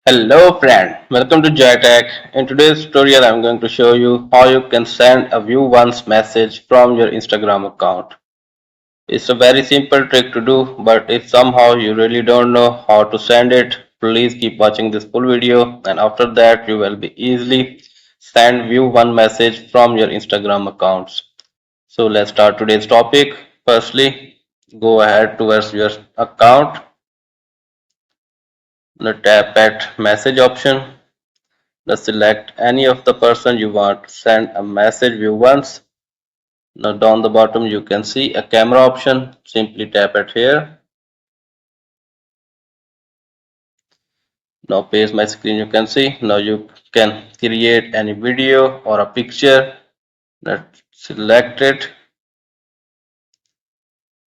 Hello friend, welcome to JoyTech. In today's tutorial I'm going to show you how you can send a view once message from your Instagram account. It's a very simple trick to do, but if somehow you really don't know how to send it, please keep watching this full video and after that you will be easily send view one message from your Instagram accounts. So let's start today's topic. Firstly, go ahead towards your account, now tap at message option. Now select any of the person you want to send a message view once. Now down the bottom you can see a camera option. Simply tap it here. Now page my screen you can see. Now you can create any video or a picture. Now select it.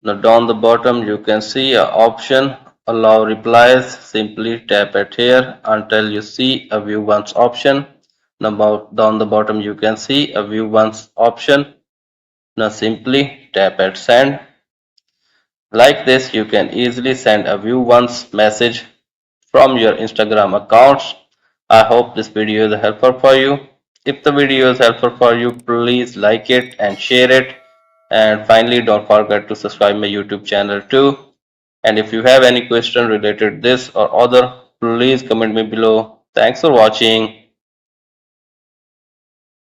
Now down the bottom you can see a option allow replies. Simply tap it here until you see a view once option. Now down the bottom you can see a view once option. Now simply tap at send. Like this, you can easily send a view once message from your Instagram accounts. I hope this video is helpful for you. If the video is helpful for you, please like it and share it. And finally, don't forget to subscribe my YouTube channel too. And if you have any question related to this or other, please comment me below. Thanks for watching.